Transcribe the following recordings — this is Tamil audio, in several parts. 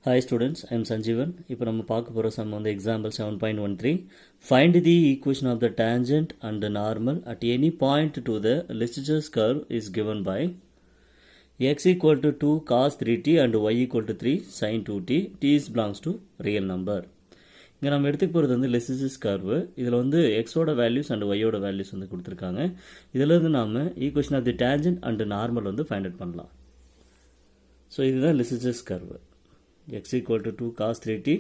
Hi students, I am Sanjeevan. இப்போ நம்ம பார்க்க போகிற சம் வந்து example 7.13. Find the equation of the tangent and the normal at any point to the Lysis curve is given by x equal to 2 cos 3t and y equal to 3 sin 2t. t is belongs to real number. இங்கே நம்ம எடுத்துக்க போகிறது வந்து Lysis curve. இதில் வந்து xோட வேல்யூஸ் அண்ட் yோட வேல்யூஸ் வந்து கொடுத்துருக்காங்க. இதில் இருந்து நாம் equation of the tangent and normal வந்து find out பண்ணலாம். ஸோ இதுதான் Lysis curve. x equal to 2 cos 3t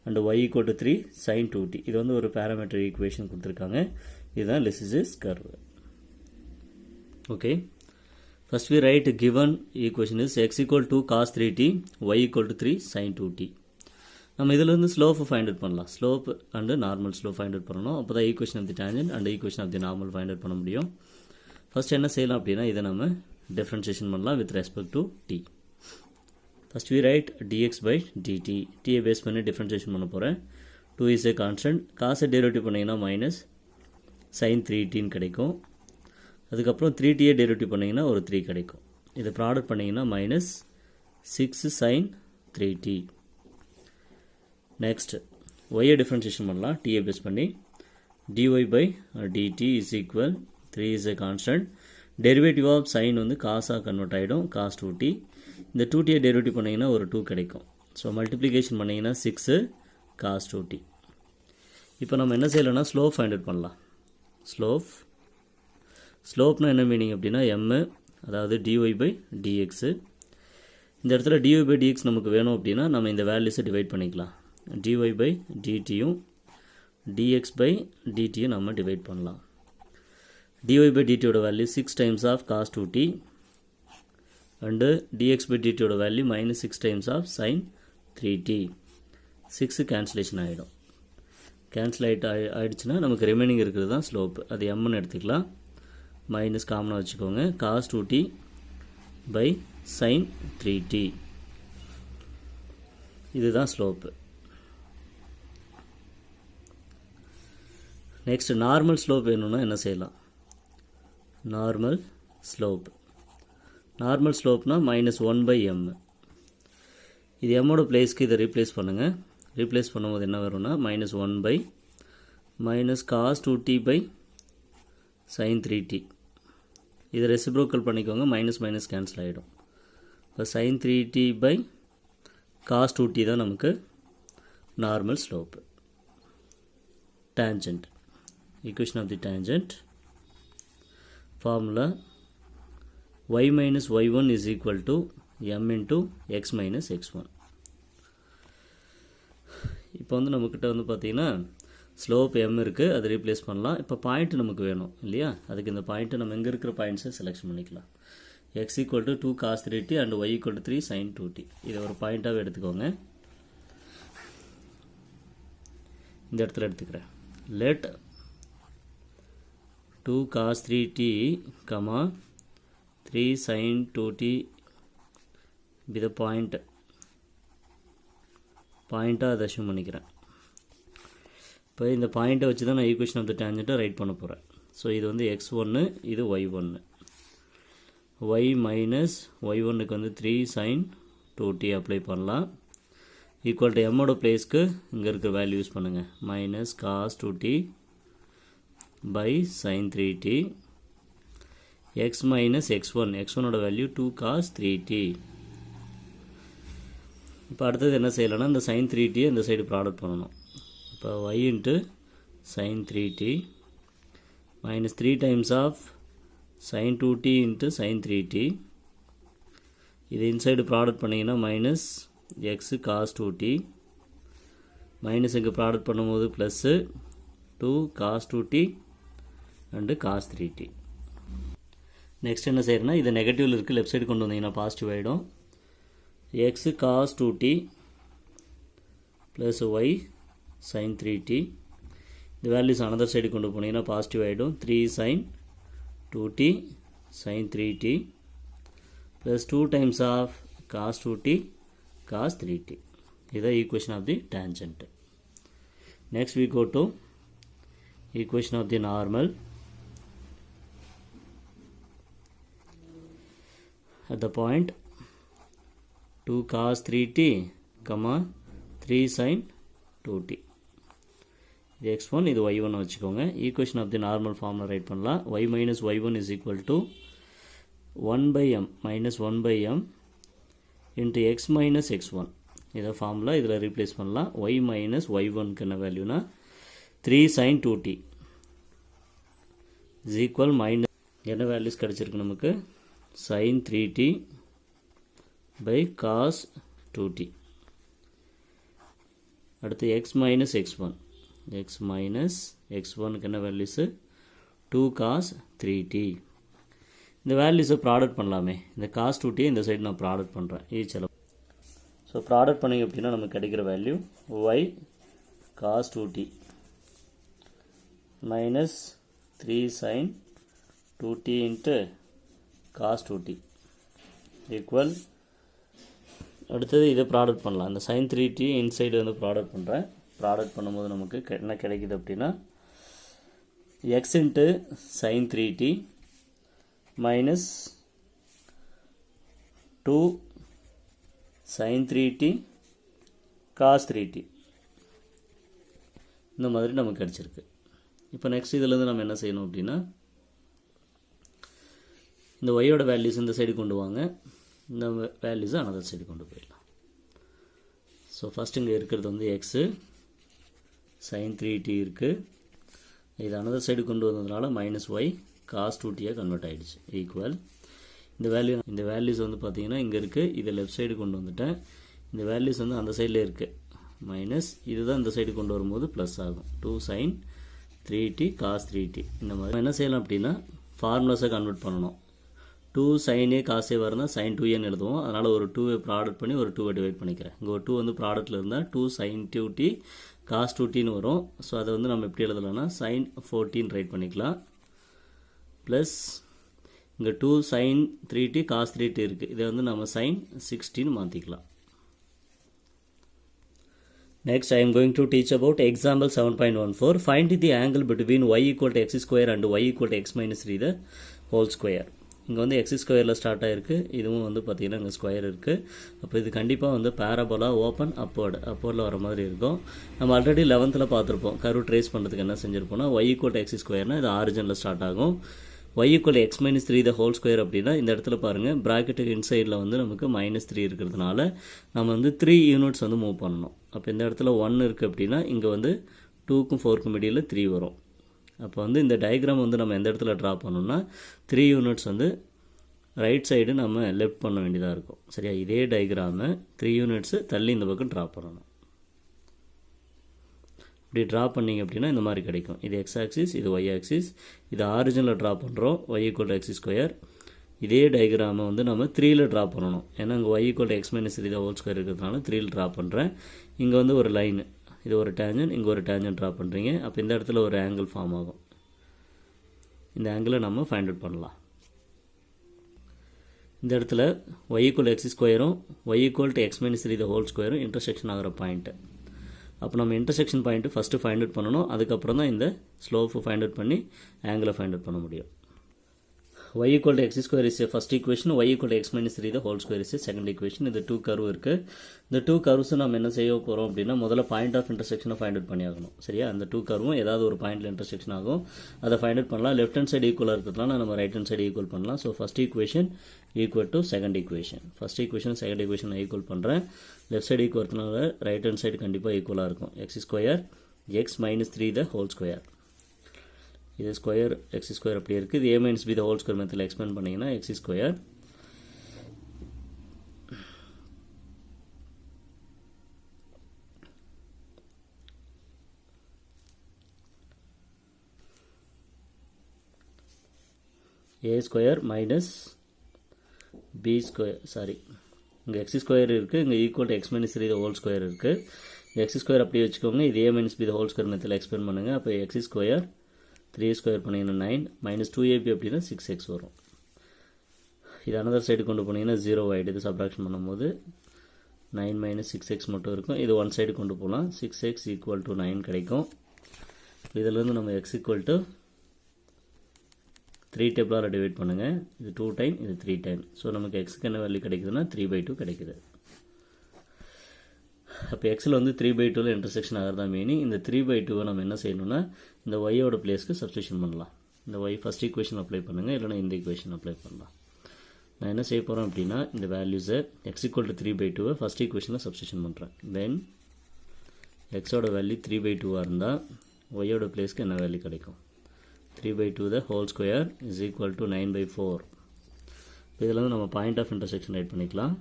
and y equal to 3 sin 2t. இது வந்து ஒரு parametric equation கொடுத்துருக்காங்க. இதுதான் Lysis curve. Okay. First we write given equation is x equal to cos 3t, y equal to 3 sin 2t. நம்ம இதில் இருந்து ஸ்லோப் ஃபைண்ட் அவுட் பண்ணலாம். Slope and normal slope find out பண்ணணும். அப்போ தான் equation of the tangent and equation of the normal find out பண்ண முடியும். ஃபர்ஸ்ட் என்ன செய்யலாம் அப்படின்னா இதை நம்ம டிஃப்ரென்ஷியேஷன் பண்ணலாம் with respect to t. First we write dx by dt. t base பண்ணி டிஃப்ரென்ஷியேஷன் பண்ண போகிறேன். 2 is a constant. காசை டெரிவேட்டிவ் பண்ணிங்கன்னா மைனஸ் sin 3t கிடைக்கும். அதுக்கப்புறம் 3t டெரிவேட்டிவ் பண்ணிங்கன்னா ஒரு 3 கிடைக்கும். இதை ப்ராடக்ட் பண்ணிங்கன்னா மைனஸ் 6 sin 3t. நெக்ஸ்ட் ஒய்யை டிஃப்ரென்ஷியேஷன் பண்ணலாம் t பேஸ் பண்ணி. dy by dt is equal 3 is a constant. Derivative of sine வந்து காசாக கன்வெர்ட் ஆகிடும், cos 2t. இந்த 2t டெரிவேட்டிவ் பண்ணிங்கன்னா ஒரு 2 கிடைக்கும். ஸோ மல்டிப்ளிகேஷன் பண்ணிங்கன்னா 6 cos 2t. இப்போ நம்ம என்ன செய்யலைன்னா ஸ்லோப் ஃபைண்ட் அவுட் பண்ணலாம். ஸ்லோப்னா என்ன மீனிங் அப்படின்னா m, அதாவது dy by dx. இந்த இடத்துல dy by dx நமக்கு வேணும் அப்படின்னா நம்ம இந்த வேல்யூஸை டிவைட் பண்ணிக்கலாம். dy by dtயும் dx by dtயும் நம்ம டிவைட் பண்ணலாம். dy by dt ஓட value 6 times of cos 2t and dx by dt ஓட value minus 6 times of sin 3t. 6 cancellation ஆகிடும். கேன்சல் ஆகிடுச்சுன்னா நமக்கு ரிமைனிங் இருக்கிறது தான் ஸ்லோப். அது mன்னு எடுத்துக்கலாம். மைனஸ் காமனாக வச்சுக்கோங்க. cos 2t by sin 3t. இதுதான் ஸ்லோப்பு. நெக்ஸ்ட் நார்மல் ஸ்லோப் வேணும்னா என்ன செய்யலாம்? நார்மல் ஸ்லோப்னா மைனஸ் 1 by m. இது எம்மோட பிளேஸ்க்கு இதை ரீப்ளேஸ் பண்ணுங்கள். ரீப்ளேஸ் பண்ணும்போது என்ன வரும்னா minus 1 by minus cos 2t by sin 3t. இதை ரெசிப்ரோக்கல் பண்ணிக்கோங்க. மைனஸ் மைனஸ் கேன்சல் ஆகிடும். இப்போ sin 3t by cos 2t தான் நமக்கு normal slope. tangent, equation of the tangent formula y minus y1 is equal to m into x minus x1. இப்போ வந்து நம்மக்கிட்ட வந்து பார்த்தீங்கன்னா ஸ்லோப் m இருக்குது, அதை ரீப்ளேஸ் பண்ணலாம். இப்போ பாயிண்ட் நமக்கு வேணும் இல்லையா? அதுக்கு இந்த பாயிண்ட்டை நம்ம எங்கே இருக்கிற பாயிண்ட்ஸை செலெக்ஷன் பண்ணிக்கலாம். x equal to 2 cos 3t and y equal to 3 sin 2t. இதை ஒரு பாயிண்ட்டாகவே எடுத்துக்கோங்க. இந்த இடத்துல எடுத்துக்கிறேன். let 2 cos 3t, 3 sin 2t be the point. பாயிண்ட்டாக அதை அஷ்யூம் பண்ணிக்கிறேன். இப்போ இந்த பாயிண்ட்டை வச்சு தான் நான் ஈக்குவேஷன் ஆஃப் த டேஞ்சண்ட்டை ரைட் பண்ண போகிறேன். ஸோ இது வந்து x1, இது y1. y மைனஸ் y1க்கு வந்து 3 sin 2t அப்ளை பண்ணலாம். ஈக்குவல் டு எம்மோட பிளேஸ்க்கு இங்கே இருக்கிற வேல்யூ யூஸ் பண்ணுங்கள். Minus cos 2t by sin 3t. x minus x1ஓட வேல்யூ 2 cos 3t. இப்போ அடுத்தது என்ன செய்யலைன்னா இந்த sin 3t இந்த சைடு ப்ராடக்ட் பண்ணணும். இப்போ y into sin 3t minus 3 times of sin 2t into sin 3t. இது இன்சைடு ப்ராடக்ட் பண்ணிங்கன்னா minus x cos 2t minus இங்கே ப்ராடக்ட் பண்ணும்போது plus 2 cos 2t and cos 3t. Next என்ன செய்யறேன்னா இது நெகட்டிவில் இருக்குது, லெஃப்ட் சைடு கொண்டு வந்தீங்கன்னா பாசிட்டிவ் ஆகிடும். x cos 2t plus y sin 3t. இந்த வேல்யூஸ் அனதர் சைடு கொண்டு போனீங்கன்னா பாசிட்டிவ் ஆகிடும். 3 sin 2t sin 3t plus 2 times of cos 2t cos 3t. This is the equation of the tangent. Next we go to equation of the normal. At the point 2 cos 3t comma 3 sin 2t. இது x1 இது y1 வச்சுக்கோங்க. ஈக்குவேஷன் ஆஃப் தி நார்மல் ஃபார்மில் ரைட் பண்ணலாம். y minus y1 is equal to 1 by m minus 1 by m into x minus x1. இதை ஃபார்முலா இதில் ரீப்ளேஸ் பண்ணலாம். y minus y1க்கு என்ன வேல்யூனா 3 sin 2t is equal minus என்ன வேல்யூஸ் கிடச்சிருக்கு நமக்கு sin 3t by cos 2t. அடுத்து x minus x1 x minus x1க்கு என்ன வேல்யூஸு 2 cos 3t. இந்த வேல்யூஸை ப்ராடக்ட் பண்ணலாமே. இந்த cos 2t இந்த சைடு நான் ப்ராடக்ட் பண்ணுறேன் ஈச்செல்லாம். ஸோ ப்ராடக்ட் பண்ணிங்க அப்படின்னா நமக்கு கிடைக்கிற value y cos 2t minus 3 sin 2t into cos 2t equal. அடுத்தது இதை ப்ராடக்ட் பண்ணலாம். இந்த sin 3t இன்சைடு வந்து ப்ராடக்ட் பண்ணுறேன். ப்ராடக்ட் பண்ணும்போது நமக்கு என்ன கிடைக்குது அப்படின்னா x into sin 3t minus 2 sin 3t cos 3t இந்த மாதிரி நமக்கு கிடச்சிருக்கு. இப்போ நெக்ஸ்ட் இதிலேருந்து நம்ம என்ன செய்யணும் அப்படின்னா இந்த ஒய்யோட வேல்யூஸ் இந்த சைடு கொண்டு வாங்க, இந்த வேல்யூஸை அனதர் சைடு கொண்டு போயிடலாம். ஸோ ஃபஸ்ட் இங்கே இருக்கிறது வந்து எக்ஸு sin 3t இருக்குது. இது அனதர் சைடு கொண்டு வந்ததுனால minus y cos 2t convert ஆகிடுச்சு ஈக்குவல். இந்த வேல்யூஸ் வந்து பார்த்தீங்கன்னா இங்கே இருக்குது, இதை லெஃப்ட் சைடு கொண்டு வந்துட்டேன். இந்த வேல்யூஸ் வந்து அந்த சைடில் இருக்குது மைனஸ், இதுதான் இந்த சைடு கொண்டு வரும்போது ப்ளஸ் ஆகும் 2 sin 3t cos 3t. இந்த மாதிரி என்ன செய்யலாம் அப்படின்னா ஃபார்முலாஸை கன்வெர்ட் பண்ணணும். 2 sin a cos a வரனா sin 2a எழுதுவோம். அதனால் ஒரு 2 ப்ராடக்ட் பண்ணி ஒரு 2 டிவைட் பண்ணிக்கிறேன். இங்கே ஒரு 2 வந்து ப்ராடக்ட்டில் இருந்தால் 2 sin 2t cos 2tன்னு வரும். ஸோ அதை வந்து நம்ம எப்படி எழுதலாம்னா sin 14 ரைட் பண்ணிக்கலாம். ப்ளஸ் இங்கே 2 sin 3t cos 3t இருக்குது, இதை வந்து நம்ம sin 16 மாற்றிக்கலாம். Next, I am going to teach about example 7.14. Find the angle between y equal to x square and y equal to x minus 3 the whole square. இங்கே வந்து எக்ஸ் ஸ்கொயரில் ஸ்டார்ட் ஆகிருக்கு, இதுவும் வந்து பார்த்திங்கன்னா இங்கே ஸ்கொயர் இருக்குது. அப்போ இது கண்டிப்பாக வந்து பேரபோலா ஓப்பன் அப்போர்டில் வர மாதிரி இருக்கும். நம்ம ஆல்ரெடி 11th பார்த்துருப்போம். கர்வ் ட்ரேஸ் பண்ணுறதுக்கு என்ன செஞ்சுருப்போம்னா y equal to x ஸ்கொயர்னால் இது ஆரிஜினில் ஸ்டார்ட் ஆகும். y equal to x minus 3 the whole square அப்படின்னா இந்த இடத்துல பாருங்கள் ப்ராக்கெட்டுக்கு இன்சைடில் வந்து நமக்கு -3 இருக்கிறதுனால நம்ம வந்து 3 யூனிட்ஸ் வந்து மூவ் பண்ணணும். அப்போ இந்த இடத்துல 1 இருக்குது அப்படின்னா இங்கே வந்து 2க்கும் 4க்கும் இடையில் 3 வரும். அப்போ வந்து இந்த டயக்ராம் வந்து நம்ம எந்த இடத்துல ட்ரா பண்ணோம்னா 3 யூனிட்ஸ் வந்து ரைட் சைடு நம்ம லெஃப்ட் பண்ண வேண்டியதாக இருக்கும். சரியா, இதே டயக்ராமை 3 யூனிட்ஸு தள்ளி இந்த பக்கம் ட்ரா பண்ணணும். இப்படி ட்ரா பண்ணிங்க அப்படின்னா இந்த மாதிரி கிடைக்கும். இது எக்ஸ் ஆக்சிஸ், இது ஒய் ஆக்சிஸ். இது ஆரிஜினில் ட்ரா பண்ணுறோம் y equal to x square. இதே டயக்ராமை வந்து நம்ம 3ல் ட்ரா பண்ணணும். ஏன்னா இங்கே y equal to x minus 3 the whole square இருக்கிறதுனால 3ல் ட்ரா பண்ணுறேன். இங்கே வந்து ஒரு லைன், இது ஒரு டேஞ்சன், இங்கே ஒரு டேஞ்சன் ட்ரா பண்ணுறீங்க. அப்போ இந்த இடத்துல ஒரு ஆங்கிள் ஃபார்ம் ஆகும். இந்த ஆங்கிளை நம்ம ஃபைண்ட் அவுட் பண்ணலாம். இந்த இடத்துல y equal to x ஸ்கொயரும் y equal to x minus 3 the whole squareரும் இன்டர்செக்ஷன் ஆகிற பாயிண்ட்டு. அப்போ நம்ம intersection point first find out பண்ணணும். அதுக்கப்புறம் தான் இந்த ஸ்லோப்பு ஃபைண்ட் அவுட் பண்ணி ஆங்கிளை ஃபைண்ட் அவுட் பண்ண முடியும். y equal to x square is a first equation, y equal to x minus 3 the whole square is a second equation. இந்த 2 கர்வ் இருக்குது. இந்த 2 கர்வ்ஸும் நம்ம என்ன செய்ய போகிறோம் அப்படின்னா முதல்ல பாயிண்ட் ஆஃப் இன்டர்செக்ஷனை ஃபைண்ட் அவுட் பண்ணி ஆகணும். சரியா, அந்த 2 கர்வும் ஏதாவது ஒரு பாயிண்டில் இன்டர்செக்ஷன் ஆகும், அதை ஃபைண்ட் அவுட் பண்ணலாம். லெஃப்ட் ஹேண்ட் சைடு ஈக்குவலாக இருக்கிறதுனால நம்ம ரைட் ஹேண்ட் சைடு ஈக்குவல் பண்ணலாம். So first equation equal to second equation. First equation second equation நான் ஈக்குவல் பண்ணுறேன். லெஃப்ட் சைடு ஈக்குவல் வரதுனால ரைட் ஹேண்ட் சைடு கண்டிப்பாக ஈக்குவலாக இருக்கும். X square x minus 3 the whole square. இது ஸ்கொயர் எக்ஸ் ஸ்கொயர் அப்படி இருக்குது. இது a minus b the whole square மெத்தடில் எக்ஸ்பேண்ட் பண்ணிங்கன்னா X square a square minus b square, sorry இங்கே எக்ஸ் ஸ்கொயர் இருக்குது, இங்கே equal to x minus 3 the whole square இருக்குது. எக்ஸ் ஸ்கொயர் அப்படியே வச்சுக்கோங்க. இது a minus b the whole square மெத்தடில் எக்ஸ்பேண்ட் பண்ணுங்கள். அப்போ எக்ஸ் ஸ்கொயர் 3 ஸ்கொயர் பண்ணிங்கன்னா 9 மைனஸ் 2ab அப்படின்னா 6x வரும். இது அனதர் சைடு கொண்டு போனீங்கன்னா 0 ஆகிடுது. இது சப்ராக்ஷன் பண்ணும்போது 9 மைனஸ் 6x மட்டும் இருக்கும். இது ஒன் சைடு கொண்டு போகலாம். 6x ஈக்குவல் டு 9 கிடைக்கும். இதிலேருந்து நம்ம x ஈக்குவல் டு 3 டேபிளால் டிவைட் பண்ணுங்கள். இது 2 டைம், இது 3 டைம். ஸோ நமக்கு எக்ஸுக்கு என்ன வேல்யூ கிடைக்குதுன்னா 3/2 கிடைக்குது. அப்போ எக்ஸில் வந்து 3/2 இன்டர்செக்ஷன் ஆகிறதா மீனிங். இந்த 3/2 நம்ம என்ன செய்யணும்னா இந்த ஒய்யோட பிளேஸ்க்கு சப்ஸ்டியூஷன் பண்ணலாம். இந்த ஒய் ஃபஸ்ட் ஈக்குவேஷன் அப்ளை பண்ணுங்கள், இல்லைனா இந்த ஈக்குவேஷன் அப்ளை பண்ணலாம். நான் என்ன செய்ய போகிறேன் அப்படின்னா இந்த வேல்யூஸை x = 3/2 ஃபஸ்ட் ஈக்குவேஷனில் சப்ஸ்டியூஷன் பண்ணுறேன். தென் எக்ஸோட வேல்யூ 3/2 இருந்தால் ஒய்யோட பிளேஸ்க்கு என்ன வேல்யூ கிடைக்கும்? 3/2 the whole square is equal to 9/4. இதில் வந்து நம்ம பாயிண்ட் ஆஃப் இன்டர்செக்ஷன் ரைட் பண்ணிக்கலாம்.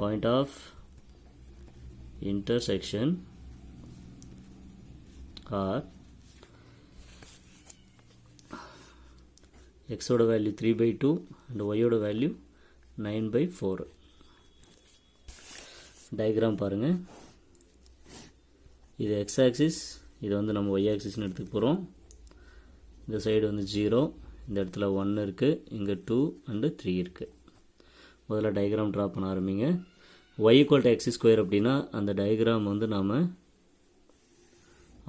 பாயிண்ட் ஆஃப் இன்டர்செக்ஷன் ஆர் எக்ஸோட வேல்யூ 3/2 அண்ட் ஒய்யோட வேல்யூ 9/4. டயக்ராம் பாருங்கள். இது எக்ஸ் ஆக்சிஸ், இது வந்து நம்ம ஒய் ஆக்சிஸ்னு எடுத்துக்க போகிறோம். இந்த சைடு வந்து 0, இந்த இடத்துல 1 இருக்குது, இங்கே 2 அண்டு 3 இருக்குது. முதல்ல டயக்ராம் ட்ரா பண்ண ஆரம்பிங்க. y = x² அப்படின்னா அந்த டயக்ராம் வந்து நாம்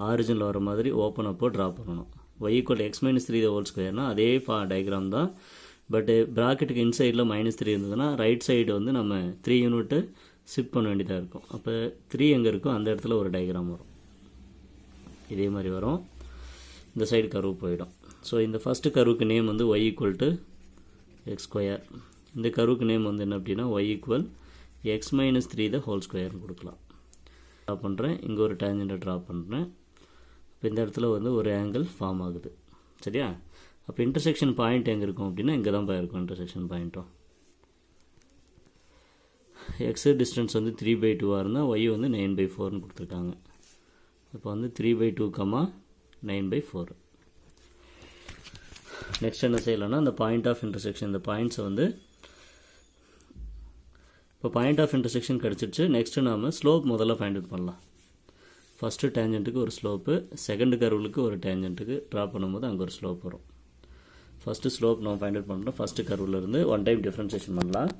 ஆரிஜினில் வர மாதிரி ஓப்பன் அப்போ ட்ரா பண்ணணும். y = x - 3 the whole square அதே டயக்ராம் தான். பட்டு ப்ராக்கெட்டுக்கு இன்சைடில் -3 இருந்ததுன்னா ரைட் சைடு வந்து நம்ம 3 யூனிட்டு ஷிஃப்ட் பண்ண வேண்டியதாக இருக்கும். அப்போ 3 எங்கே இருக்கோ அந்த இடத்துல ஒரு டயக்ராம் வரும். இதே மாதிரி வரும். இந்த சைடு கர்வ் போயிடும். ஸோ இந்த ஃபஸ்ட்டு கர்வுக்கு நேம் வந்து y = x². இந்த கர்வுக்கு நேம் வந்து என்ன அப்படின்னா y = x - 3 the whole square கொடுக்கலாம். ட்ரா பண்ணுறேன், இங்கே ஒரு டேஞ்சண்ட்டை ட்ரா பண்ணுறேன். இப்போ இந்த இடத்துல வந்து ஒரு ஆங்கிள் ஃபார்ம் ஆகுது. சரியா? அப்போ இன்டர்செக்ஷன் பாயிண்ட் எங்கே இருக்கும் அப்படின்னா இங்கே தான் இருக்கும் இன்டர்செக்ஷன் பாயிண்ட்டும். எக்ஸ் டிஸ்டன்ஸ் வந்து 3/2 இருந்தால் y வந்து 9/4 கொடுத்துருக்காங்க. இப்போ வந்து 3/2, 9/4. நெக்ஸ்ட் என்ன செய்யலாம்னா இந்த பாயிண்ட் ஆஃப் இன்டர்செக்ஷன், இந்த பாயிண்ட்ஸை வந்து இப்போ பாயிண்ட் ஆஃப் இன்டர்செக்ஷன் கிடச்சிருச்சு. நெக்ஸ்ட்டு நாம் ஸ்லோப் முதல்ல ஃபைண்ட் அவுட் பண்ணலாம். ஃபஸ்ட்டு டேஞ்சண்ட்டுக்கு ஒரு ஸ்லோப்பு, செகண்ட் கர்வுக்கு ஒரு டேஞ்சண்ட்டுக்கு ட்ரா பண்ணும்போது அங்கே ஒரு ஸ்லோப் வரும். ஃபஸ்ட்டு ஸ்லோப் நம்ம ஃபைண்ட் அவுட் பண்ணுறோம். ஃபஸ்ட்டு கர்விலேருந்து 1 டைம் டிஃப்ரென்ஷியேஷன் பண்ணலாம்.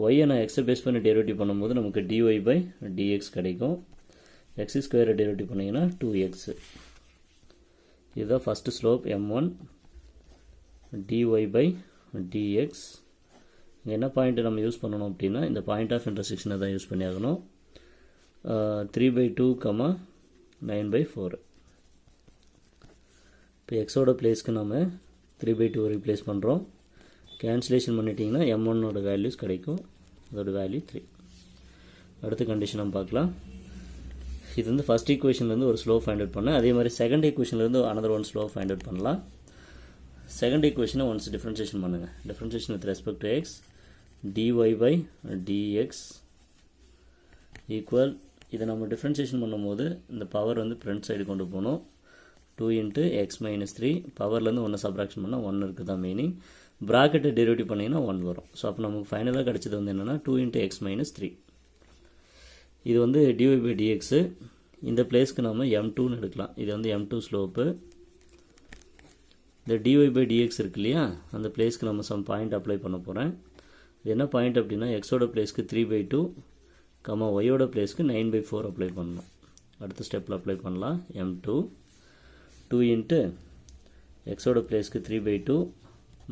ஒய்யை நான் எக்ஸை பேஸ் பண்ணி டெரிவேட்டிவ் பண்ணும்போது நமக்கு dy/dx கிடைக்கும். x² டெரிவேட்டிவ் பண்ணிங்கன்னா 2x. இதுதான் ஃபஸ்ட்டு ஸ்லோப் m1 dy/dx. இங்கே என்ன பாயிண்ட்டு நம்ம யூஸ் பண்ணணும் அப்படின்னா இந்த பாயிண்ட் ஆஃப் இன்டர்செக்ஷனை தான் யூஸ் பண்ணி ஆகணும். 3/2, 9/4. இப்போ எக்ஸோட பிளேஸ்க்கு நம்ம 3/2 ரீப்ளேஸ் பண்ணுறோம். கேன்சலேஷன் பண்ணிட்டிங்கன்னா m1ஓட வேல்யூஸ் கிடைக்கும். அதோட வேல்யூ 3. அடுத்த கண்டிஷன் நம்ம பார்க்கலாம். இது வந்து ஃபஸ்ட் ஈக்குவேஷன்லேருந்து ஒரு ஸ்லோ ஃபைண்ட் அவுட் பண்ணேன். அதே மாதிரி செகண்ட் ஈக்குவேஷன்லேருந்து another one slope find out பண்ணலாம். செகண்ட் ஈக்குவேஷனை ஒன்ஸ் டிஃப்ரென்ஷியேஷன் பண்ணுங்கள். Differentiation with respect to x dy/dx equal, இதை நம்ம டிஃப்ரென்ஷியேஷன் பண்ணும்போது இந்த பவர் வந்து ஃப்ரண்ட் சைடு கொண்டு போகணும். 2 × x - 3 பவர்லேருந்து 1 சப்ராக்ஷன் பண்ணால் 1 இருக்குது தான் மீனிங். ப்ராக்கெட்டை டெரிவேட்டிவ் பண்ணிங்கன்னா 1 வரும். ஸோ அப்போ நமக்கு ஃபைனலாக கிடச்சது வந்து என்னென்னா 2 × x - 3. இது வந்து dy/dx. இந்த பிளேஸ்க்கு நம்ம m2ன்னு எடுக்கலாம். இது வந்து m2 ஸ்லோப்பு. இந்த dy/dx இருக்கு இல்லையா, அந்த பிளேஸ்க்கு நம்ம சம் பாயிண்ட் அப்ளை பண்ண போகிறேன். இது என்ன பாயிண்ட் அப்படின்னா எக்ஸோட பிளேஸ்க்கு 3/2, ஒய்யோட பிளேஸ்க்கு 9/4 அப்ளை பண்ணணும். அடுத்த ஸ்டெப்பில் அப்ளை பண்ணலாம். m2 2 × எக்ஸோட பிளேஸ்க்கு 3/2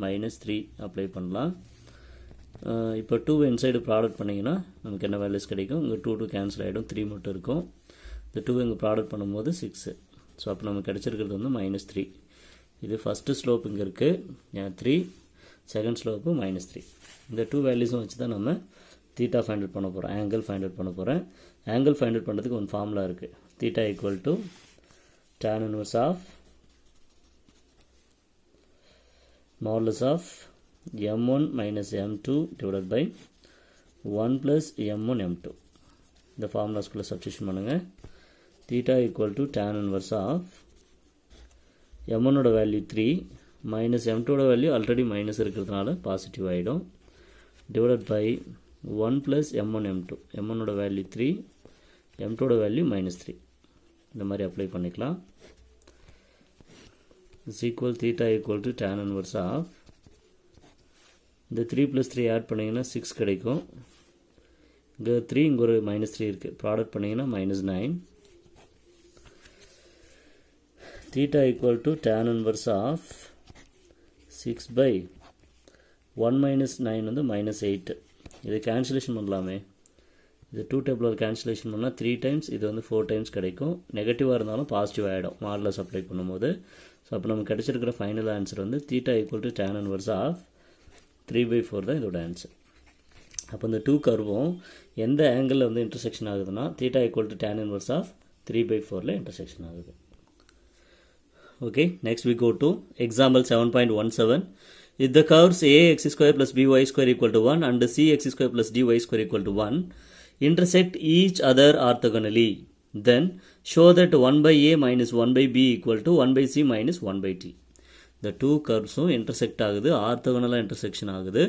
-3 அப்ளை பண்ணலாம். இப்போ 2 இன்சைடு ப்ராடக்ட் பண்ணிங்கன்னா நமக்கு என்ன வேல்யூஸ் கிடைக்கும்? இங்கே 2 கேன்சல் ஆகிடும், 3 மட்டும் இருக்கும். இந்த 2 இங்கே ப்ராடக்ட் பண்ணும்போது 6. ஸோ அப்போ நமக்கு கிடச்சிருக்கிறது வந்து -3. இது ஃபஸ்ட்டு ஸ்லோப் இங்கே இருக்குது 3, செகண்ட் ஸ்லோப்பு -3. இந்த 2 வேல்யூஸும் வச்சு தான் நம்ம தீட்டா ஃபைண்ட் அவுட் பண்ண போகிறோம், ஆங்கிள் ஃபைண்ட் அவுட் பண்ண போகிறேன். ஆங்கிள் ஃபைண்ட் அவுட் பண்ணுறதுக்கு ஒரு ஃபார்முலா இருக்குது. Theta = tan inverse of modulus of m1 minus m2 divided by 1 plus m1 m2. இந்த ஃபார்முலாஸ்குள்ளே சப்ஸ்டியூஷன் பண்ணுங்கள். தீட்டா = tan inverse of m1ஓட வேல்யூ 3 மைனஸ் m2ஓட வேல்யூ ஆல்ரெடி மைனஸ் இருக்கிறதுனால பாசிட்டிவ் ஆகிடும். Divided by 1 plus m1 m2. m1ஓட வேல்யூ 3, m2ஓட வேல்யூ -3. இந்த மாதிரி அப்ளை பண்ணிக்கலாம். Is equal theta = tan inverse of இந்த 3 + 3 ஆட் பண்ணிங்கன்னா 6 கிடைக்கும். இங்கே 3, இங்கே ஒரு -3 இருக்குது. ப்ராடக்ட் பண்ணிங்கன்னா -9. தீட்டா = tan inverse of 6/1 - 9 வந்து -8. இது கேன்சலேஷன் பண்ணலாமே. இது 2 டேபிளோட கேன்சலேஷன் பண்ணால் 3 டைம்ஸ், இது வந்து 4 டைம்ஸ் கிடைக்கும். நெகட்டிவாக இருந்தாலும் பாசிட்டிவ் ஆகிடும் மாடுலஸ் அப்ளை பண்ணும்போது. ஸோ அப்போ நமக்கு கிடைச்சிருக்கிற ஃபைனல் ஆன்சர் வந்து θ = tan inverse ஆஃப் 3/4 தான் இதோட ஆன்சர். அப்போ இந்த 2 கர்வும் எந்த ஆங்கிளில் வந்து இன்டர்செக்ஷன் ஆகுதுன்னா θ = tan inverse ஆஃப் 3/4ல் இன்டர்செக்ஷன் ஆகுது. Okay, next we go to example 7.17. If the curves ax² plus by² equal to 1 and cx² plus dy² equal to 1 intersect each other orthogonally, then show that 1/a minus 1/b equal to 1/c minus 1/t. இந்த 2 கர்வ்ஸும் இன்டர்செக்ட் ஆகுது, ஆர்த்தோகனலாக இன்டர்செக்ஷன் ஆகுது.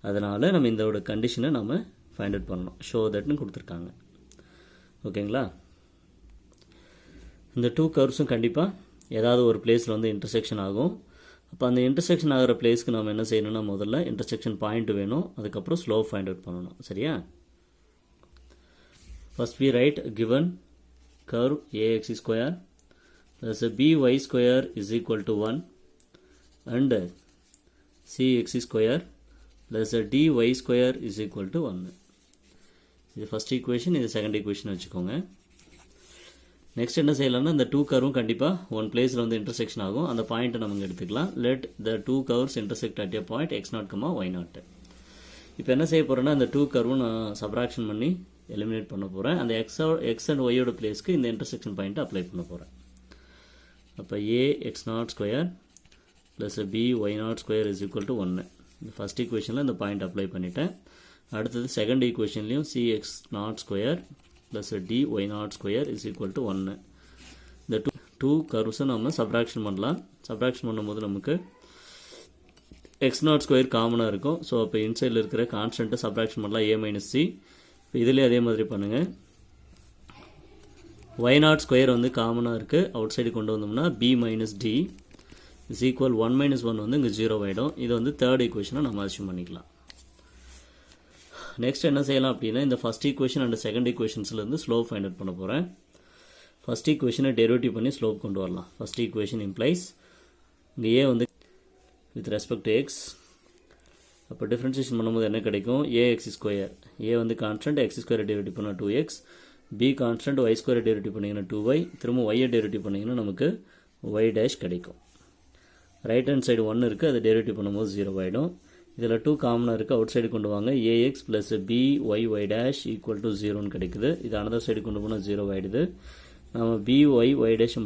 அதனால் நம்ம இதோட கண்டிஷனை நம்ம ஃபைண்ட் அவுட் பண்ணணும். ஷோ தட்னு கொடுத்துருக்காங்க. ஓகேங்களா? இந்த 2 கர்வ்ஸும் கண்டிப்பாக ஏதாவது ஒரு பிளேஸில் வந்து இன்டர்செக்ஷன் ஆகும். அப்போ அந்த இன்டர்செக்ஷன் ஆகிற பிளேஸ்க்கு நம்ம என்ன செய்யணும்னா முதல்ல இன்டர்செக்ஷன் பாயிண்ட் வேணும், அதுக்கப்புறம் ஸ்லோப் ஃபைண்ட் அவுட் பண்ணணும். சரியா? First we write given curve ax² plus by² is equal to 1 and cx² plus dy² is equal to 1. இது ஃபர்ஸ்ட் ஈக்குவேஷன், இது செகண்ட் ஈக்குவேஷன் வச்சுக்கோங்க. நெக்ஸ்ட் என்ன செய்யலாம்னா இந்த 2 கர்வும் கண்டிப்பாக ஒன் பிளேஸில் வந்து இன்டர்செக்ஷன் ஆகும். அந்த பாயிண்ட்டை நம்ம எடுத்துக்கலாம். Let the 2 curves intersect at a point x0, y0. இப்போ என்ன செய்ய போகிறேன்னா இந்த 2 கர்வும் நான் சப்ராக்ஷன் பண்ணி எலிமினேட் பண்ண போகிறேன். அந்த எக்ஸ் அண்ட் ஒய்யோட பிளேஸ்க்கு இந்த இன்டர்செக்ஷன் பாயிண்ட்டை அப்ளை பண்ண போகிறேன். அப்போ ax02 plus by02 is equal to 1. இந்த ஃபஸ்ட் ஈக்குவேஷனில் இந்த பாயிண்ட் அப்ளை பண்ணிட்டேன். அடுத்தது second ஈக்குவேஷன்லையும் cx02 plus dy02 is equal to 1. இந்த 2 கர்வ்ஸை நம்ம சப்ராக்ஷன் பண்ணலாம். சப்ராக்ஷன் பண்ணும்போது நமக்கு x02 காமனாக இருக்கும். ஸோ அப்போ இன்சைடில் இருக்கிற கான்ஸ்டன்ட்டை சப்ராக்ஷன் பண்ணலாம், a minus c. இப்போ இதுலேயே அதே மாதிரி பண்ணுங்கள். y02 வந்து காமனாக இருக்குது, அவுட் சைடு கொண்டு வந்தோம்னா b minus d is equal 1 minus 1 வந்து இங்கே 0 ஆகிடும். இது வந்து தேர்ட் ஈக்குவேஷனை நம்ம அசியூம் பண்ணிக்கலாம். நெக்ஸ்ட் என்ன செய்யலாம் அப்படின்னா இந்த ஃபஸ்ட் ஈக்குவேஷன் அண்ட் செகண்ட் ஈக்குவேஷன்ஸ்லேருந்து ஸ்லோப் ஃபைண்ட் அவுட் பண்ண போகிறேன். ஃபஸ்ட் ஈக்குவேஷனை டெரிவேட்டிவ் பண்ணி ஸ்லோப் கொண்டு வரலாம். ஃபஸ்ட் ஈக்குவேஷன் இம்ப்ளைஸ் இங்கே ஏ வந்து வித் ரெஸ்பெக்ட் டு எக்ஸ். அப்போ டிஃப்ரென்ஷியேஷன் பண்ணும்போது என்ன கிடைக்கும்? ax². ஏ வந்து கான்ஸ்டன்ட், x² டெரிவேட்டிவ் பண்ணால் 2x, b constant, y² derivative பண்ணிங்கன்னா 2y, திரும்ப y டெரிவேட்டிவ் பண்ணிங்கன்னா நமக்கு y' கிடைக்கும். ரைட் ஹேண்ட் சைடு 1 இருக்குது, அதை டெரிவேட்டிவ் பண்ணும்போது 0 ஆகிடும். இதில் 2 காமனாக இருக்குது, அவுட் சைடு கொண்டு வாங்க. ax plus by equal to 0ன்னு கிடைக்குது. இது அனதர் சைடு கொண்டு போனால் 0 ஆகிடுது. நம்ம by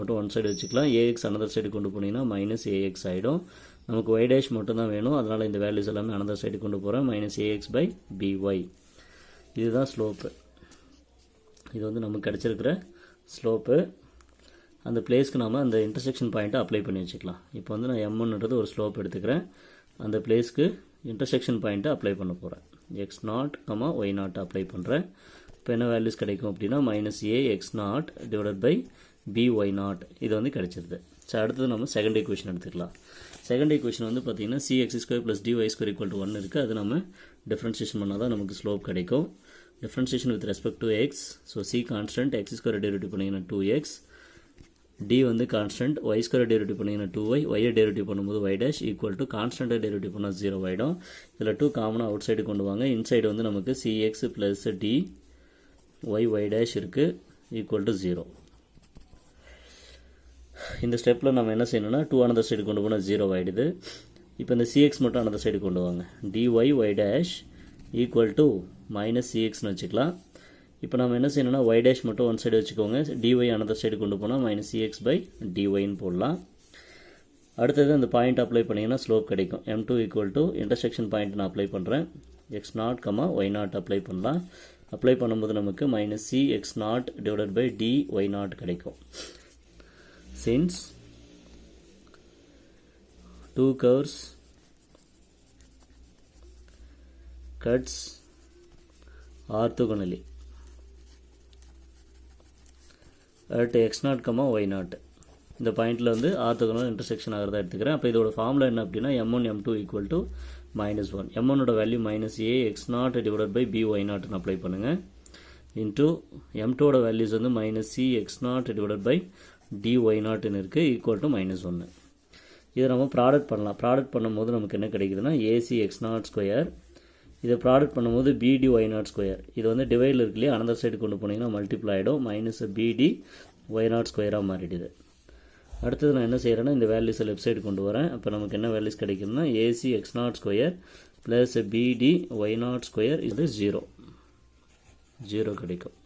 மட்டும் ஒன் சைடு வச்சுக்கலாம். ax அனதர் சைடு கொண்டு போனீங்கன்னா மைனஸ் ax ஆகிடும். நமக்கு y' மட்டும் தான் வேணும், அதனால் இந்த வேல்யூஸ் எல்லாமே அனதர் சைடு கொண்டு போகிறேன். Minus ax/by. இதுதான் ஸ்லோப்பு. இது வந்து நமக்கு கிடச்சிருக்கிற ஸ்லோப்பு. அந்த பிளேஸ்க்கு நாம் அந்த இன்டர்செக்ஷன் பாயிண்ட்டை அப்ளை பண்ணி வச்சுக்கலாம். இப்போ வந்து நான் m1ன்றது ஒரு ஸ்லோப் எடுத்துக்கிறேன். அந்த பிளேஸ்க்கு இன்டர்செக்ஷன் பாயிண்ட்டை அப்ளை பண்ண போகிறேன். x0, y0 அப்ளை பண்ணுறேன். இப்போ என்ன வேல்யூஸ் கிடைக்கும் அப்படின்னா minus ax0 divided by by0 இது வந்து கிடைச்சிருது. ஸோ அடுத்தது நம்ம செகண்ட் ஈக்குவேஷன் எடுத்துக்கலாம். செகண்ட் ஈக்குவேஷன் வந்து பார்த்தீங்கன்னா cx² plus dy² equal to 1 இருக்குது. அது நம்ம டிஃப்ரென்ஷியேஷன் பண்ணால் தான் நமக்கு ஸ்லோப் கிடைக்கும். Differentiation with respect to X. So c constant, x² derivative பண்ணிங்கன்னா 2x, d வந்து கான்ஸ்டன்ட், y² டெரிவேட்டிவ் பண்ணிங்கன்னா 2y, y டெரிவேட்டிவ் பண்ணும்போது y' ஈக்குவல் டு கான்ஸ்டன்ட்டை டெரிவேட்டிவ் பண்ணால் 0 ஆகிடும். இதில் 2 காமனாக அவுட் சைடு கொண்டு வாங்க. இன்சைடு வந்து நமக்கு cx ப்ளஸ் d y' இருக்குது ஈக்குவல் டு 0. இந்த ஸ்டெப்பில் நம்ம என்ன செய்யணும்னா 2 அனதர் சைடு கொண்டு போனால் 0 ஆகிடுது. இப்போ இந்த cx மட்டும் அனதர் சைடு கொண்டு வாங்க. dy y' equal to minus cxன்னு வச்சுக்கலாம். இப்போ நம்ம என்ன செய்யணும்னா y' மட்டும் ஒன் சைடு வச்சுக்கோங்க. dy அனதர் சைடு கொண்டு போனால் மைனஸ் cx/dyன்னு போடலாம். அடுத்தது அந்த பாயிண்ட் அப்ளை பண்ணிங்கன்னா ஸ்லோப் கிடைக்கும். m2 equal to intersection point நான் அப்ளை பண்ணுறேன். x0, y0 அப்ளை பண்ணலாம். அப்ளை பண்ணும்போது நமக்கு minus cx0 divided by dy0 கிடைக்கும். Since 2 curves cuts orthogonally at x0, y0 இந்த பாயிண்டில் வந்து ஆர்த்தோகனல் இன்டர்செக்ஷன் ஆகிறதா எடுத்துக்கிறேன். அப்போ இதோட ஃபார்முலா என்ன அப்படின்னா m1 m2 ஈக்குவல் டு -1. m1ஓட value minus ax0 divided by by0ன்னு அப்ளை பண்ணுங்கள். இன்ட்டு m2ஓட வேல்யூஸ் வந்து மைனஸ் cx0 டிவைடட் பை dy0ன்னு இருக்குது ஈக்குவல் டு -1. இதை நம்ம ப்ராடக்ட் பண்ணலாம். ப்ராடக்ட் பண்ணும்போது நமக்கு என்ன கிடைக்குதுன்னா ac x02 இதை ப்ராடக்ட் பண்ணும்போது பிடி ஒய் நாட் ஸ்கொயர் இது வந்து டிவைடில் இருக்கு இல்லையா, அனதர் சைடு கொண்டு போனீங்கன்னா மல்டிப்ளை ஆகிடும், மைனஸ் பிடி ஒய் நாட் ஸ்கொயராக மாறிடுது. அடுத்தது நான் என்ன செய்கிறேன்னா இந்த வேல்யூஸை லெஃப்ட் சைடு கொண்டு வரேன். அப்போ நமக்கு என்ன வேல்யூஸ் கிடைக்கும்னா AC X naught square plus பிடி ஒய் நாட் ஸ்கொயர் இது 0 கிடைக்கும்.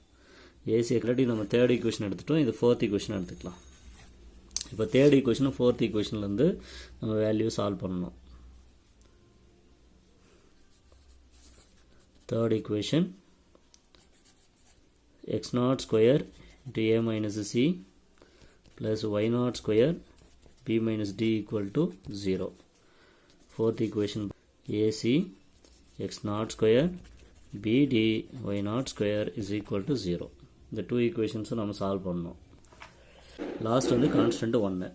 ஏசி ஆல்ரெடி நம்ம தேர்ட் ஈக்குவேஷன் எடுத்துட்டோம், இது ஃபோர்த் ஈக்குவேஷன் எடுத்துக்கலாம். இப்போ தேர்ட் ஈக்குவேஷனும் ஃபோர்த் ஈக்குவேஷன்லேருந்து நம்ம வேல்யூ சால்வ் பண்ணணும். Third equation X naught square into A minus C plus y naught square b minus d equal to 0. Fourth equation AC x naught square bd y naught square is equal to 0. The two equations நம்ம சால்வ் பண்ணோம். லாஸ்ட் வந்து கான்ஸ்டன்ட் 1.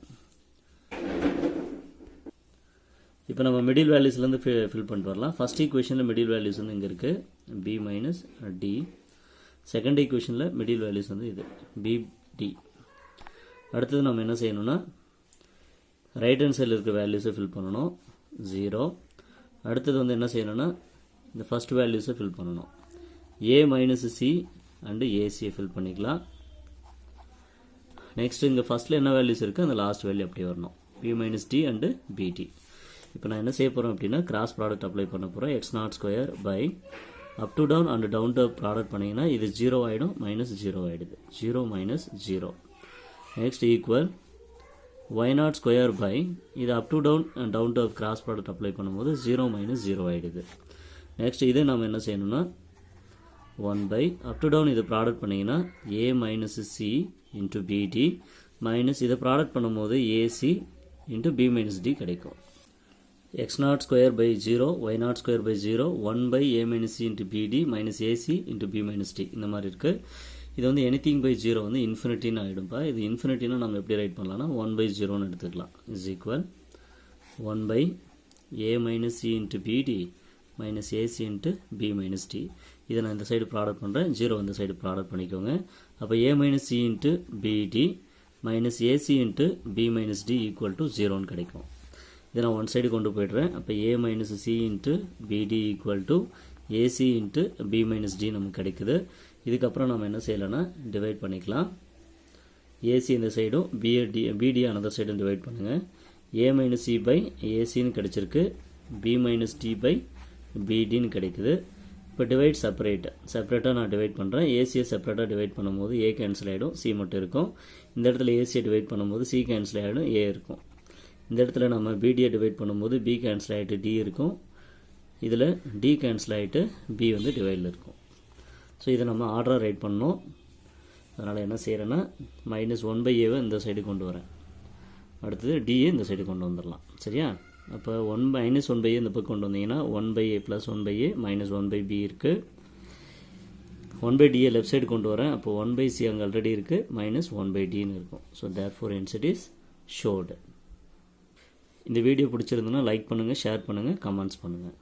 இப்போ நம்ம மிடில் வேல்யூஸ்லேருந்து ஃபில் பண்ணிட்டு வரலாம். ஃபர்ஸ்ட் ஈக்குவேஷனில் மிடில் வேல்யூஸ் வந்து இங்கே இருக்குது b மைனஸ் டி. செகண்ட் ஈக்குவேஷனில் மிடில் வேல்யூஸ் வந்து இது bd. அடுத்தது நம்ம என்ன செய்யணும்னா ரைட் ஹேண்ட் சைடில் இருக்க வேல்யூஸை ஃபில் பண்ணணும் 0. அடுத்தது வந்து என்ன செய்யணும்னா இந்த ஃபஸ்ட் வேல்யூஸை ஃபில் பண்ணணும். ஏ மைனஸ் சி அண்டு ஏசியை ஃபில் பண்ணிக்கலாம். நெக்ஸ்ட் இங்கே ஃபஸ்ட்டில் என்ன வேல்யூஸ் இருக்குது அந்த லாஸ்ட் வேல்யூ அப்படி வரணும், பி மைனஸ் டி அண்டு பிடி. இப்போ நான் என்ன செய்ய போகிறேன் அப்படின்னா கிராஸ் ப்ராடக்ட் அப்ளை பண்ண போகிறேன். X naught square by up to down and down to product பண்ணிங்கன்னா இது 0 ஆகிடும், மைனஸ் 0 ஆகிடுது, 0 மைனஸ் 0. Next equal y naught square by இது up to down and down to cross product apply பண்ணும்போது 0 minus 0 ஆயிடுது. நெக்ஸ்ட் இது நம்ம என்ன செய்யணும்னா 1 by up to down இது ப்ராடக்ட் பண்ணிங்கன்னா a minus c into bd minus இதை ப்ராடக்ட் பண்ணும்போது ac into b minus d கிடைக்கும். x naught square by 0 y naught square by 0 1 by a minus c into bd minus ac into b minus d இந்த மாதிரி இருக்கு. இது வந்து எனிதிங் பை 0 வந்து இன்ஃபினிட்டின்னு ஆகிடும்பா. இது இன்ஃபினிட்டினா நம்ம எப்படி ரைட் பண்ணலாம்னா 1 by 0ன்னு எடுத்துக்கலாம். Is equal 1 by a minus c into bd minus ac into b minus d. இதை நான் இந்த சைடு ப்ராடக்ட் பண்ணுறேன், 0 இந்த சைடு ப்ராடக்ட் பண்ணிக்கோங்க. அப்போ a minus c into bd minus ac into b minus d equal to 0ன்னு கிடைக்கும். இதை நான் ஒன் சைடு கொண்டு போய்ட்றேன். அப்போ a minus c into bd equal to ac into b minus d நமக்கு கிடைக்குது. இதுக்கப்புறம் நம்ம என்ன செய்யலைன்னா டிவைட் பண்ணிக்கலாம். ஏசி இந்த சைடும் பிடி அனதர் சைடும் டிவைட் பண்ணுங்கள். ஏ மைனஸ் சி பை ஏசின்னு கிடச்சிருக்கு, பி மைனஸ் டி பை பிடின்னு கிடைக்குது. இப்போ டிவைட் செப்பரேட்டாக நான் டிவைட் பண்ணுறேன். ஏசியை செப்பரேட்டாக டிவைட் பண்ணும்போது ஏ கேன்சல் ஆகிடும், சி மட்டும் இருக்கும். இந்த இடத்துல ஏசியை டிவைட் பண்ணும்போது சி கேன்சல் ஆகிடும், ஏ இருக்கும். இந்த இடத்துல நம்ம பிடியை டிவைட் பண்ணும்போது பி கேன்சல் ஆகிட்டு டி இருக்கும். இதில் டி கேன்சல் ஆகிட்டு பி வந்து டிவைடில் இருக்கும். ஸோ இதை நம்ம ஆர்டராக ரைட் பண்ணோம். அதனால் என்ன செய்கிறேன்னா மைனஸ் 1 by ஏவை இந்த சைடு கொண்டு வரேன். அடுத்தது டிஏ இந்த சைடு கொண்டு வந்துடலாம், சரியா? அப்போ மைனஸ் 1 by ஏ இந்த பக்கம் கொண்டு வந்தீங்கன்னா 1 by a plus 1 by a minus 1 by b இருக்குது. 1 by டிஏ லெஃப்ட் சைடு கொண்டு வரேன். அப்போ 1 by c அங்கே ஆல்ரெடி இருக்குது, மைனஸ் 1 by dன்னு இருக்கும். So therefore answer is showed. இந்த வீடியோ பிடிச்சிருந்ததுன்னா லைக் பண்ணுங்கள், ஷேர் பண்ணுங்கள், கமெண்ட்ஸ் பண்ணுங்கள்.